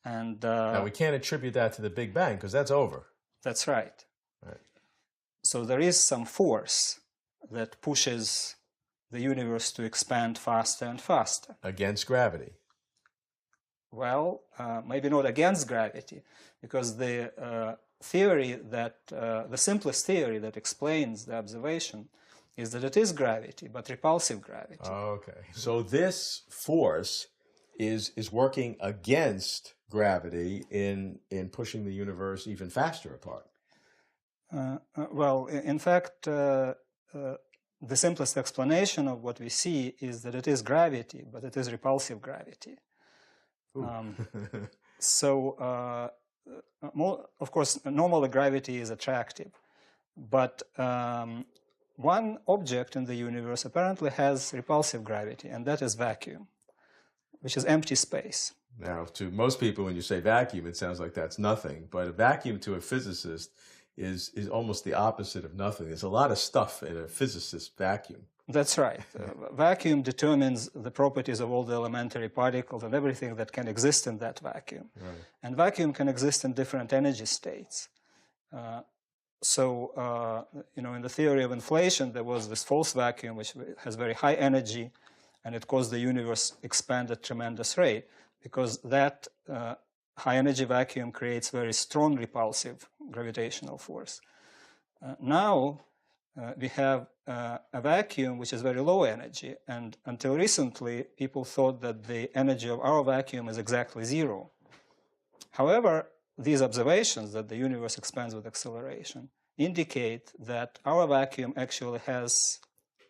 And now, we can't attribute that to the Big Bang because that's over. That's right. So there is some force that pushes the universe to expand faster and faster. Against gravity. Well, maybe not against gravity, because the simplest theory that explains the observation is that it is gravity, but repulsive gravity. Okay. So this force is working against gravity in pushing the universe even faster apart. Well, in fact, the simplest explanation of what we see is that it is gravity, but it is repulsive gravity. Of course, normally gravity is attractive, but one object in the universe apparently has repulsive gravity, and that is vacuum, which is empty space. Now, to most people, when you say vacuum, it sounds like that's nothing, but a vacuum to a physicist is almost the opposite of nothing. There's a lot of stuff in a physicist's vacuum. That's right. Vacuum determines the properties of all the elementary particles and everything that can exist in that vacuum. Right. And vacuum can exist in different energy states. In the theory of inflation, there was this false vacuum which has very high energy, and it caused the universe expand at tremendous rate because that high energy vacuum creates very strong repulsive gravitational force. Now we have a vacuum which is very low energy, and until recently people thought that the energy of our vacuum is exactly zero. However, these observations that the universe expands with acceleration indicate that our vacuum actually has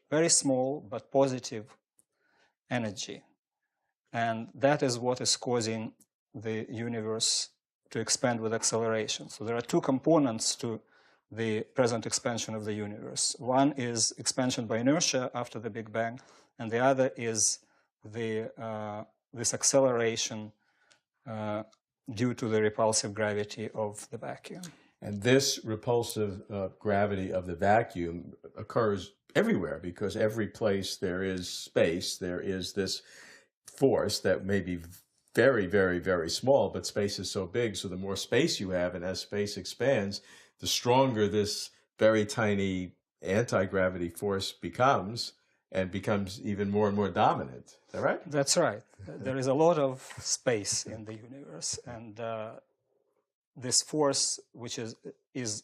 very small but positive energy, and that is what is causing the universe to expand with acceleration. So there are two components to the present expansion of the universe. One is expansion by inertia after the Big Bang, and the other is this acceleration due to the repulsive gravity of the vacuum. And this repulsive gravity of the vacuum occurs everywhere because every place there is space, there is this force that may be very, very, very small, but space is so big, so the more space you have, and as space expands, the stronger this very tiny anti-gravity force becomes, and becomes even more and more dominant. Is that right? That's right. There is a lot of space in the universe, and this force, which is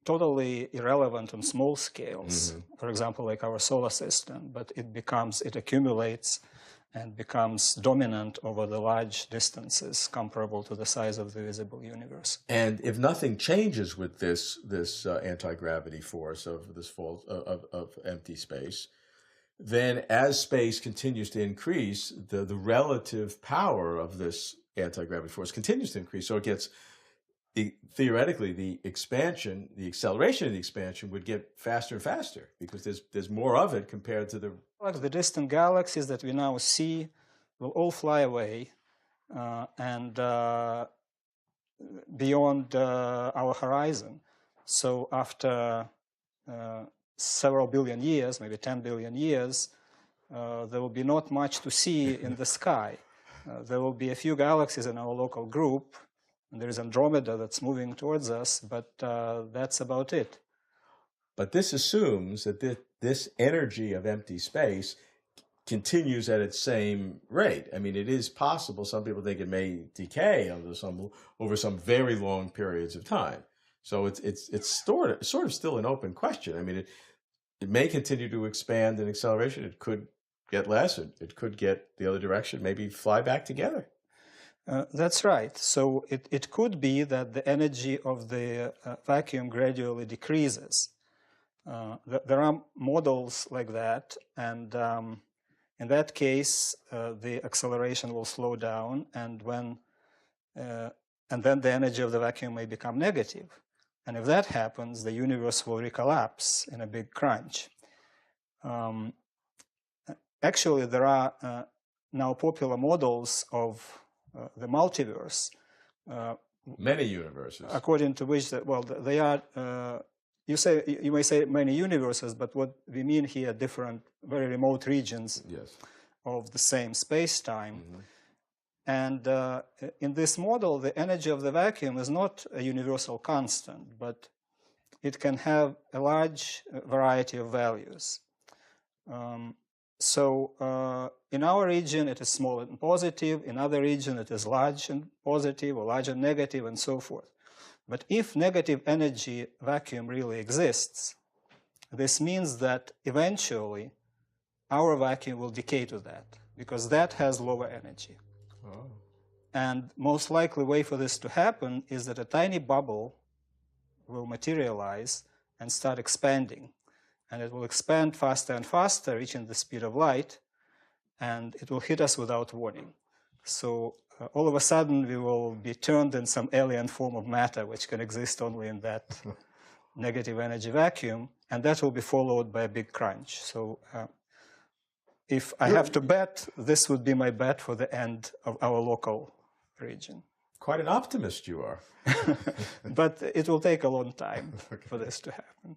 totally irrelevant on small scales, for example, like our solar system, but it accumulates and becomes dominant over the large distances comparable to the size of the visible universe. And if nothing changes with this anti-gravity force of this fall of empty space, then as space continues to increase, the relative power of this anti-gravity force continues to increase. So it gets, theoretically, the acceleration of the expansion would get faster and faster because there's more of it compared to the... Like the distant galaxies that we now see will all fly away and beyond our horizon. So after several billion years, maybe 10 billion years, there will be not much to see in the sky. There will be a few galaxies in our local group, and there is Andromeda that's moving towards us, but that's about it. But this assumes that this energy of empty space continues at its same rate. I mean, it is possible. Some people think it may decay over some very long periods of time. So it's sort of still an open question. I mean, it may continue to expand in acceleration. It could get less. It could get the other direction, maybe fly back together. That's right. So it could be that the energy of the vacuum gradually decreases. There are models like that, and in that case, the acceleration will slow down, and then the energy of the vacuum may become negative. And if that happens, the universe will recollapse in a big crunch. Actually, there are now popular models of the multiverse. Many universes. According to which, they are, you may say many universes, but what we mean here, different, very remote regions of the same space-time. And in this model, the energy of the vacuum is not a universal constant, but it can have a large variety of values. So in our region, it is small and positive. In other region, it is large and positive, or large and negative, and so forth. But if negative energy vacuum really exists, this means that eventually our vacuum will decay to that, because that has lower energy. Oh. And most likely way for this to happen is that a tiny bubble will materialize and start expanding. And it will expand faster and faster, reaching the speed of light, and it will hit us without warning. So all of a sudden, we will be turned in some alien form of matter, which can exist only in that negative energy vacuum, and that will be followed by a big crunch. So if I have to bet, this would be my bet for the end of our local region. Quite an optimist you are. But it will take a long time for this to happen.